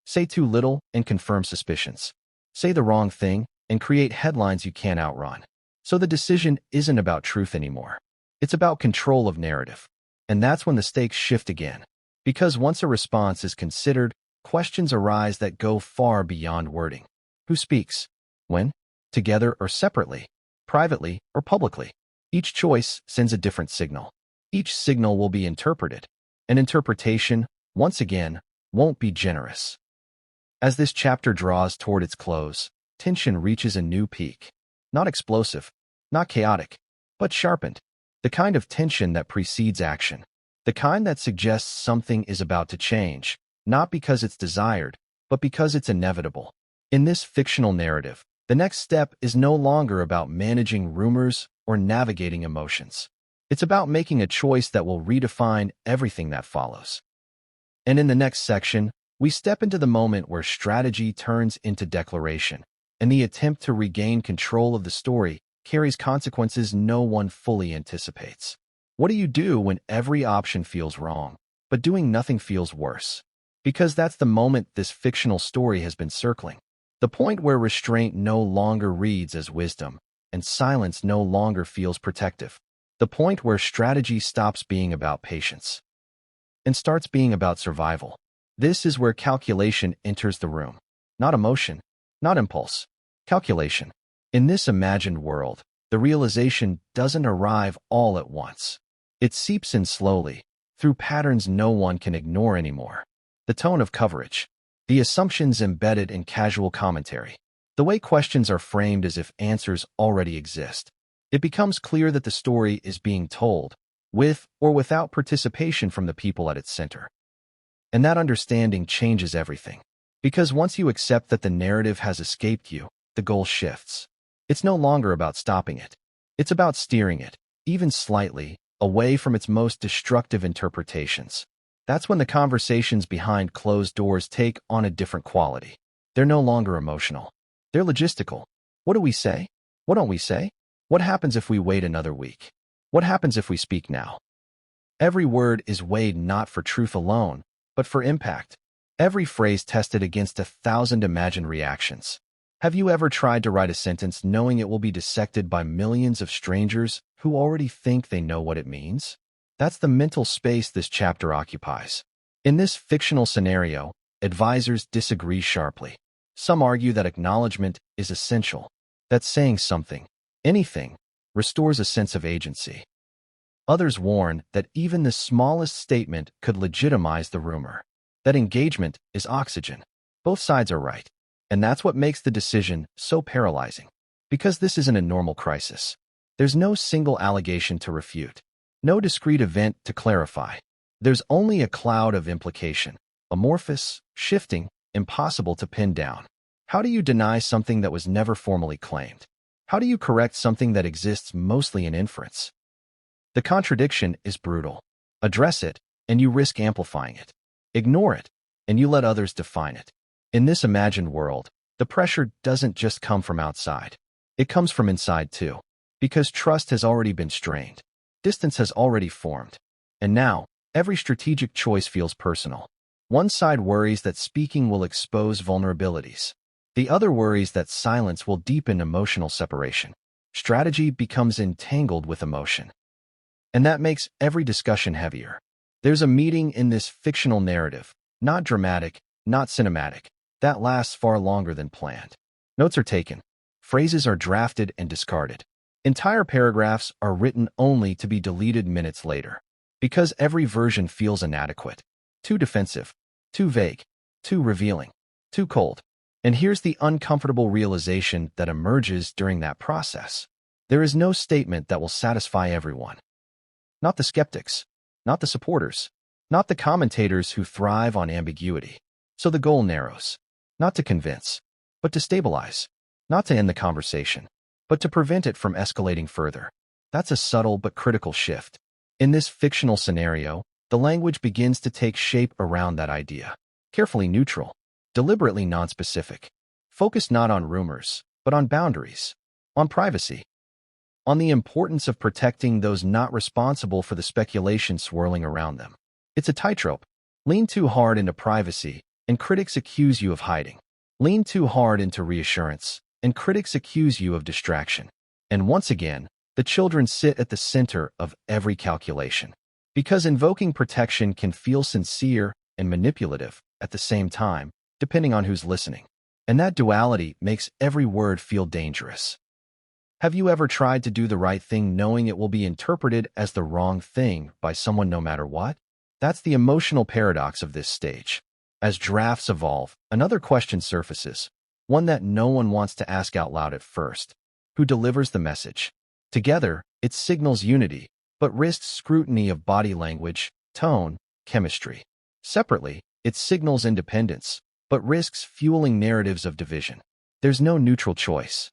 Say too little and confirm suspicions. Say the wrong thing and create headlines you can't outrun. So the decision isn't about truth anymore. It's about control of narrative. And that's when the stakes shift again. Because once a response is considered, questions arise that go far beyond wording. Who speaks? When? Together or separately? Privately or publicly? Each choice sends a different signal. Each signal will be interpreted. An interpretation, once again, won't be generous. As this chapter draws toward its close, tension reaches a new peak. Not explosive, not chaotic, but sharpened. The kind of tension that precedes action. The kind that suggests something is about to change, not because it's desired, but because it's inevitable. In this fictional narrative, the next step is no longer about managing rumors or navigating emotions. It's about making a choice that will redefine everything that follows. And in the next section, we step into the moment where strategy turns into declaration, and the attempt to regain control of the story carries consequences no one fully anticipates. What do you do when every option feels wrong, but doing nothing feels worse? Because that's the moment this fictional story has been circling. The point where restraint no longer reads as wisdom, and silence no longer feels protective. The point where strategy stops being about patience and starts being about survival. This is where calculation enters the room. Not emotion, not impulse. Calculation. In this imagined world, the realization doesn't arrive all at once. It seeps in slowly, through patterns no one can ignore anymore. The tone of coverage. The assumptions embedded in casual commentary. The way questions are framed as if answers already exist. It becomes clear that the story is being told, with or without participation from the people at its center. And that understanding changes everything. Because once you accept that the narrative has escaped you, the goal shifts. It's no longer about stopping it. It's about steering it, even slightly, away from its most destructive interpretations. That's when the conversations behind closed doors take on a different quality. They're no longer emotional. They're logistical. What do we say? What don't we say? What happens if we wait another week? What happens if we speak now? Every word is weighed not for truth alone, but for impact. Every phrase tested against 1,000 imagined reactions. Have you ever tried to write a sentence knowing it will be dissected by millions of strangers who already think they know what it means? That's the mental space this chapter occupies. In this fictional scenario, advisors disagree sharply. Some argue that acknowledgement is essential, that saying something, anything, restores a sense of agency. Others warn that even the smallest statement could legitimize the rumor, that engagement is oxygen. Both sides are right, and that's what makes the decision so paralyzing. Because this isn't a normal crisis. There's no single allegation to refute, no discrete event to clarify. There's only a cloud of implication, amorphous, shifting, impossible to pin down. How do you deny something that was never formally claimed? How do you correct something that exists mostly in inference? The contradiction is brutal. Address it, and you risk amplifying it. Ignore it, and you let others define it. In this imagined world, the pressure doesn't just come from outside. It comes from inside too, because trust has already been strained. Distance has already formed. And now, every strategic choice feels personal. One side worries that speaking will expose vulnerabilities. The other worries that silence will deepen emotional separation. Strategy becomes entangled with emotion. And that makes every discussion heavier. There's a meeting in this fictional narrative, not dramatic, not cinematic, that lasts far longer than planned. Notes are taken. Phrases are drafted and discarded. Entire paragraphs are written only to be deleted minutes later. Because every version feels inadequate. Too defensive, too vague, too revealing, too cold. And here's the uncomfortable realization that emerges during that process. There is no statement that will satisfy everyone. Not the skeptics, not the supporters, not the commentators who thrive on ambiguity. So the goal narrows, not to convince, but to stabilize, not to end the conversation, but to prevent it from escalating further. That's a subtle but critical shift. In this fictional scenario, the language begins to take shape around that idea. Carefully neutral, deliberately nonspecific, focused not on rumors, but on boundaries, on privacy, on the importance of protecting those not responsible for the speculation swirling around them. It's a tightrope. Lean too hard into privacy, and critics accuse you of hiding. Lean too hard into reassurance, and critics accuse you of distraction. And once again, the children sit at the center of every calculation. Because invoking protection can feel sincere and manipulative at the same time, depending on who's listening. And that duality makes every word feel dangerous. Have you ever tried to do the right thing knowing it will be interpreted as the wrong thing by someone no matter what? That's the emotional paradox of this stage. As drafts evolve, another question surfaces, one that no one wants to ask out loud at first. Who delivers the message? Together, it signals unity, but risks scrutiny of body language, tone, chemistry. Separately, it signals independence, but risks fueling narratives of division. There's no neutral choice.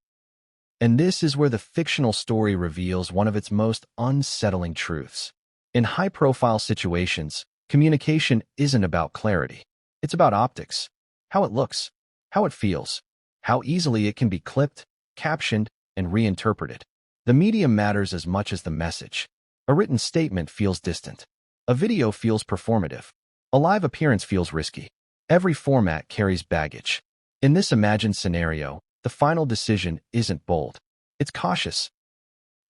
And this is where the fictional story reveals one of its most unsettling truths. In high-profile situations, communication isn't about clarity. It's about optics, how it looks, how it feels, how easily it can be clipped, captioned, and reinterpreted. The medium matters as much as the message. A written statement feels distant. A video feels performative. A live appearance feels risky. Every format carries baggage. In this imagined scenario, the final decision isn't bold. It's cautious,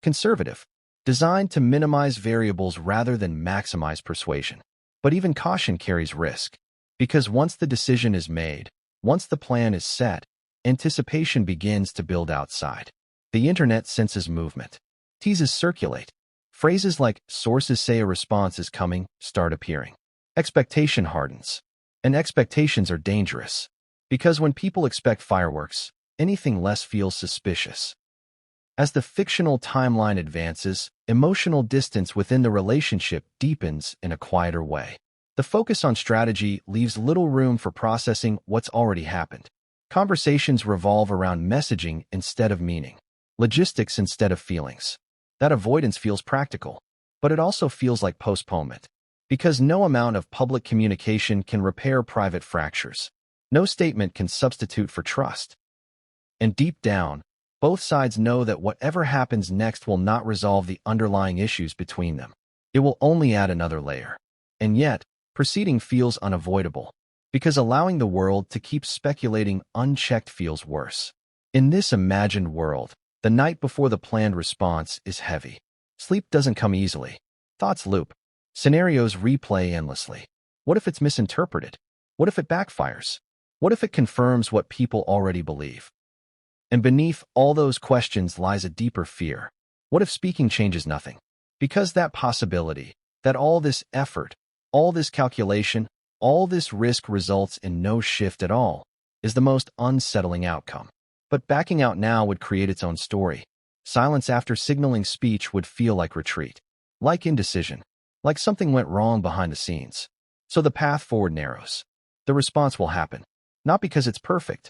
conservative, designed to minimize variables rather than maximize persuasion. But even caution carries risk. Because once the decision is made, once the plan is set, anticipation begins to build outside. The internet senses movement. Teases circulate. Phrases like "sources say a response is coming" start appearing. Expectation hardens. And expectations are dangerous. Because when people expect fireworks, anything less feels suspicious. As the fictional timeline advances, emotional distance within the relationship deepens in a quieter way. The focus on strategy leaves little room for processing what's already happened. Conversations revolve around messaging instead of meaning, logistics instead of feelings. That avoidance feels practical, but it also feels like postponement. Because no amount of public communication can repair private fractures. No statement can substitute for trust. And deep down, Both sides know that whatever happens next will not resolve the underlying issues between them. It will only add another layer. And yet, proceeding feels unavoidable, because allowing the world to keep speculating unchecked feels worse. In this imagined world, the night before the planned response is heavy. Sleep doesn't come easily. Thoughts loop. Scenarios replay endlessly. What if it's misinterpreted? What if it backfires? What if it confirms what people already believe? And beneath all those questions lies a deeper fear. What if speaking changes nothing? Because that possibility, that all this effort, all this calculation, all this risk results in no shift at all, is the most unsettling outcome. But backing out now would create its own story. Silence after signaling speech would feel like retreat, like indecision, like something went wrong behind the scenes. So the path forward narrows. The response will happen, not because it's perfect,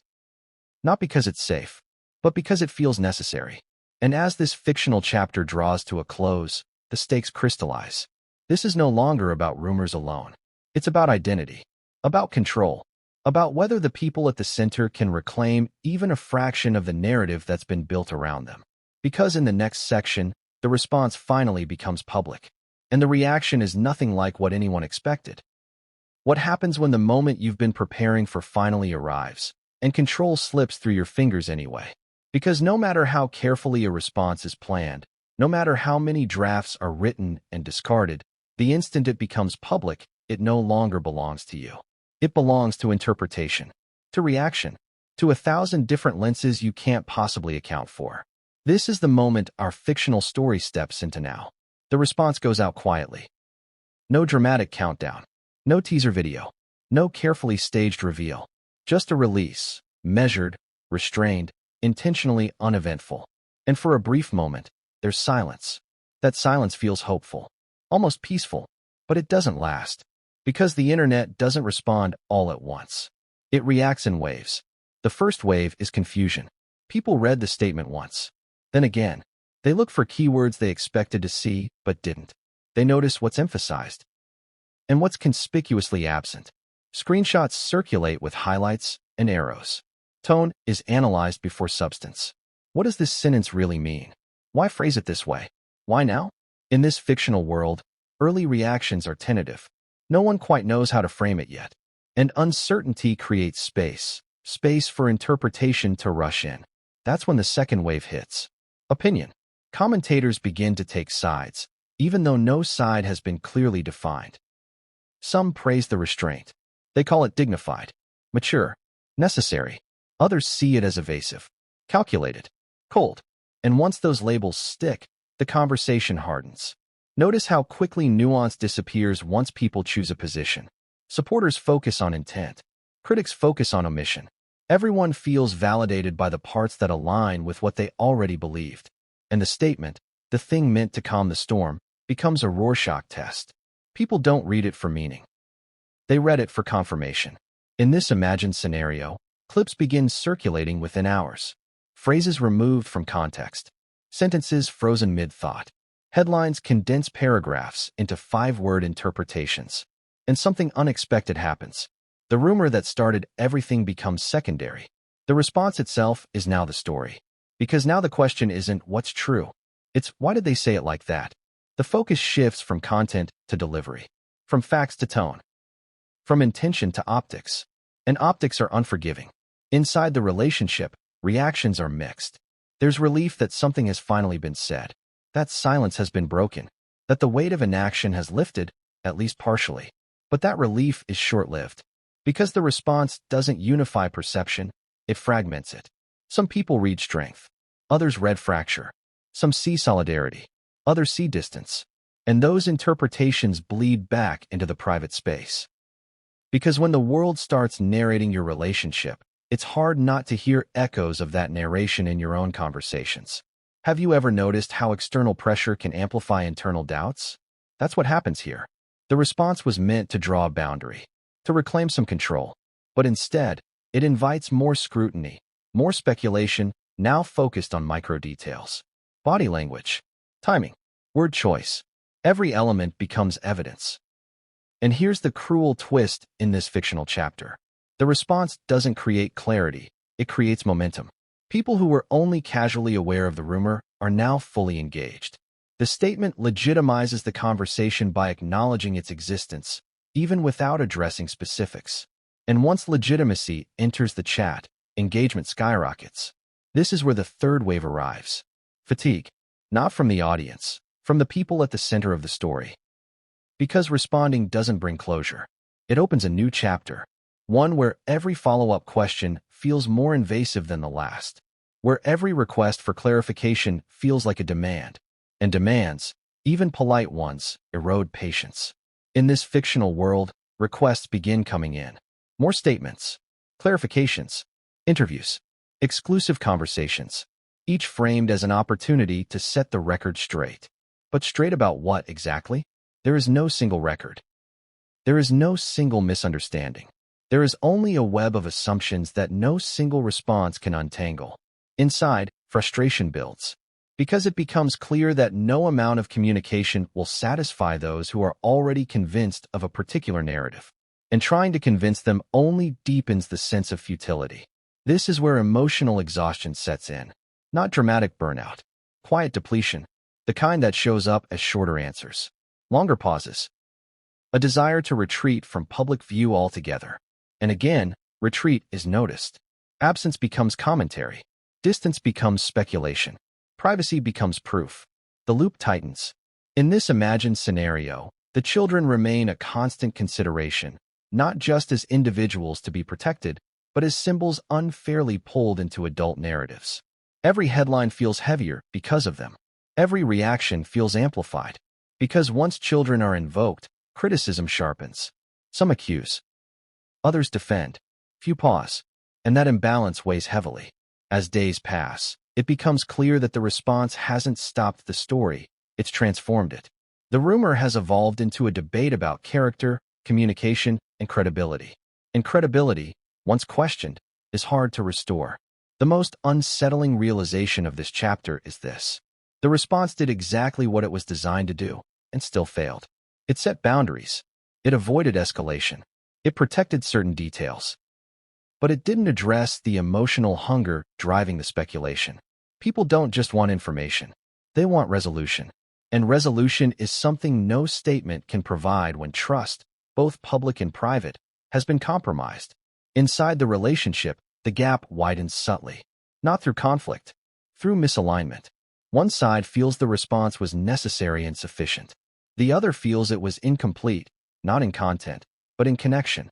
not because it's safe, but because it feels necessary. And as this fictional chapter draws to a close, the stakes crystallize. This is no longer about rumors alone. It's about identity, about control, about whether the people at the center can reclaim even a fraction of the narrative that's been built around them. Because in the next section, the response finally becomes public, and the reaction is nothing like what anyone expected. What happens when the moment you've been preparing for finally arrives, and control slips through your fingers anyway? Because no matter how carefully a response is planned, no matter how many drafts are written and discarded, the instant it becomes public, it no longer belongs to you. It belongs to interpretation, to reaction, to 1,000 different lenses you can't possibly account for. This is the moment our fictional story steps into now. The response goes out quietly. No dramatic countdown, no teaser video, no carefully staged reveal. Just a release, measured, restrained, intentionally uneventful. And for a brief moment, there's silence. That silence feels hopeful, almost peaceful, but it doesn't last. Because the internet doesn't respond all at once. It reacts in waves. The first wave is confusion. People read the statement once. Then again, they look for keywords they expected to see but didn't. They notice what's emphasized and what's conspicuously absent. Screenshots circulate with highlights and arrows. Tone is analyzed before substance. What does this sentence really mean? Why phrase it this way? Why now? In this fictional world, early reactions are tentative. No one quite knows how to frame it yet. And uncertainty creates space for interpretation to rush in. That's when the second wave hits. Opinion. Commentators begin to take sides, even though no side has been clearly defined. Some praise the restraint. They call it dignified, mature, necessary. Others see it as evasive, calculated, cold. And once those labels stick, the conversation hardens. Notice how quickly nuance disappears once people choose a position. Supporters focus on intent. Critics focus on omission. Everyone feels validated by the parts that align with what they already believed. And the statement, the thing meant to calm the storm, becomes a Rorschach test. People don't read it for meaning. They read it for confirmation. In this imagined scenario, clips begin circulating within hours. Phrases removed from context. Sentences frozen mid-thought. Headlines condense paragraphs into 5-word interpretations. And something unexpected happens. The rumor that started everything becomes secondary. The response itself is now the story. Because now the question isn't what's true. It's why did they say it like that? The focus shifts from content to delivery. From facts to tone. From intention to optics. And optics are unforgiving. Inside the relationship, reactions are mixed. There's relief that something has finally been said. That silence has been broken. That the weight of inaction has lifted, at least partially. But that relief is short-lived. Because the response doesn't unify perception, it fragments it. Some people read strength. Others read fracture. Some see solidarity. Others see distance. And those interpretations bleed back into the private space. Because when the world starts narrating your relationship, it's hard not to hear echoes of that narration in your own conversations. Have you ever noticed how external pressure can amplify internal doubts? That's what happens here. The response was meant to draw a boundary, to reclaim some control. But instead, it invites more scrutiny, more speculation, now focused on micro details. Body language, timing, word choice. Every element becomes evidence. And here's the cruel twist in this fictional chapter. The response doesn't create clarity, it creates momentum. People who were only casually aware of the rumor are now fully engaged. The statement legitimizes the conversation by acknowledging its existence, even without addressing specifics. And once legitimacy enters the chat, engagement skyrockets. This is where the third wave arrives. Fatigue. Not from the audience, from the people at the center of the story. Because responding doesn't bring closure. It opens a new chapter, one where every follow-up question feels more invasive than the last, where every request for clarification feels like a demand, and demands, even polite ones, erode patience. In this fictional world, requests begin coming in. More statements, clarifications, interviews, exclusive conversations, each framed as an opportunity to set the record straight. But straight about what exactly? There is no single record. There is no single misunderstanding. There is only a web of assumptions that no single response can untangle. Inside, frustration builds, because it becomes clear that no amount of communication will satisfy those who are already convinced of a particular narrative. And trying to convince them only deepens the sense of futility. This is where emotional exhaustion sets in. Not dramatic burnout, quiet depletion, the kind that shows up as shorter answers, longer pauses, a desire to retreat from public view altogether. And again, retreat is noticed. Absence becomes commentary. Distance becomes speculation. Privacy becomes proof. The loop tightens. In this imagined scenario, the children remain a constant consideration, not just as individuals to be protected, but as symbols unfairly pulled into adult narratives. Every headline feels heavier because of them. Every reaction feels amplified. Because once children are invoked, criticism sharpens. Some accuse. Others defend. Few pause. And that imbalance weighs heavily. As days pass, it becomes clear that the response hasn't stopped the story, it's transformed it. The rumor has evolved into a debate about character, communication, and credibility. And credibility, once questioned, is hard to restore. The most unsettling realization of this chapter is this. The response did exactly what it was designed to do, and still failed. It set boundaries. It avoided escalation. It protected certain details. But it didn't address the emotional hunger driving the speculation. People don't just want information. They want resolution. And resolution is something no statement can provide when trust, both public and private, has been compromised. Inside the relationship, the gap widens subtly. Not through conflict, through misalignment. One side feels the response was necessary and sufficient. The other feels it was incomplete, not in content, but in connection.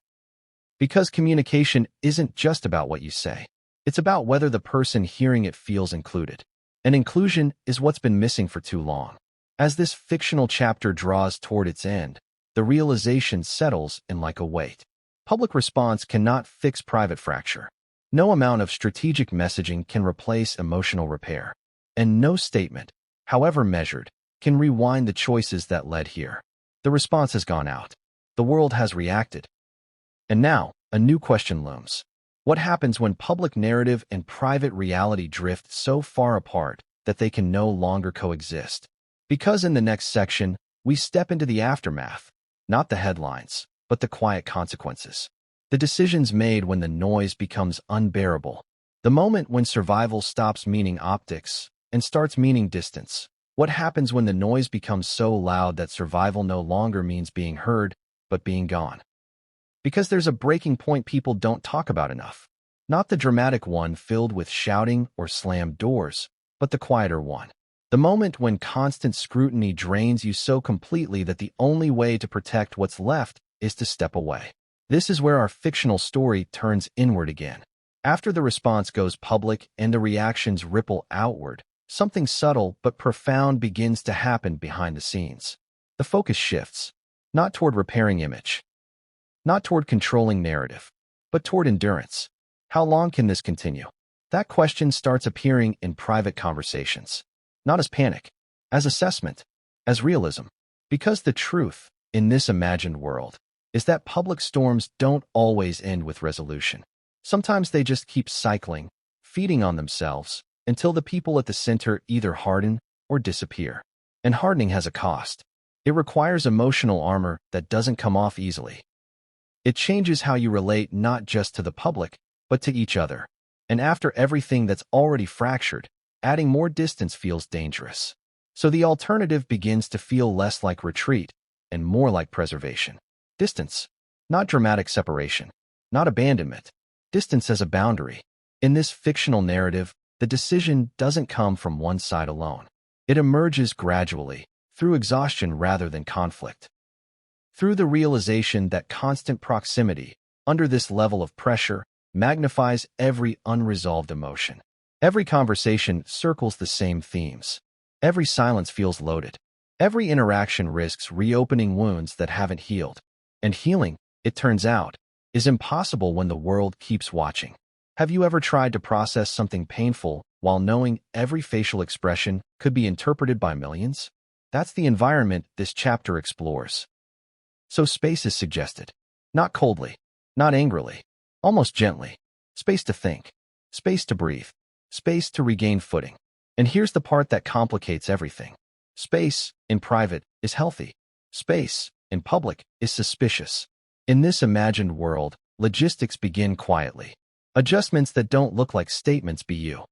Because communication isn't just about what you say. It's about whether the person hearing it feels included. And inclusion is what's been missing for too long. As this fictional chapter draws toward its end, the realization settles in like a weight. Public response cannot fix private fracture. No amount of strategic messaging can replace emotional repair. And no statement, however measured, can rewind the choices that led here. The response has gone out. The world has reacted. And now, a new question looms. What happens when public narrative and private reality drift so far apart that they can no longer coexist? Because in the next section, we step into the aftermath, not the headlines, but the quiet consequences. The decisions made when the noise becomes unbearable. The moment when survival stops meaning optics and starts meaning distance. What happens when the noise becomes so loud that survival no longer means being heard, but being gone? Because there's a breaking point people don't talk about enough. Not the dramatic one filled with shouting or slammed doors, but the quieter one. The moment when constant scrutiny drains you so completely that the only way to protect what's left is to step away. This is where our fictional story turns inward again. After the response goes public and the reactions ripple outward, something subtle but profound begins to happen behind the scenes. The focus shifts, not toward repairing image, not toward controlling narrative, but toward endurance. How long can this continue? That question starts appearing in private conversations. Not as panic, as assessment, as realism. Because the truth, in this imagined world, is that public storms don't always end with resolution. Sometimes they just keep cycling, feeding on themselves, until the people at the center either harden or disappear. And hardening has a cost. It requires emotional armor that doesn't come off easily. It changes how you relate not just to the public, but to each other. And after everything that's already fractured, adding more distance feels dangerous. So the alternative begins to feel less like retreat and more like preservation. Distance, not dramatic separation, not abandonment. Distance as a boundary. In this fictional narrative, the decision doesn't come from one side alone. It emerges gradually, through exhaustion rather than conflict. Through the realization that constant proximity, under this level of pressure, magnifies every unresolved emotion. Every conversation circles the same themes. Every silence feels loaded. Every interaction risks reopening wounds that haven't healed. And healing, it turns out, is impossible when the world keeps watching. Have you ever tried to process something painful while knowing every facial expression could be interpreted by millions? That's the environment this chapter explores. So space is suggested. Not coldly, not angrily, almost gently. Space to think, space to breathe, space to regain footing. And here's the part that complicates everything. Space, in private, is healthy. Space, in public, is suspicious. In this imagined world, logistics begin quietly. Adjustments that don't look like statements be you.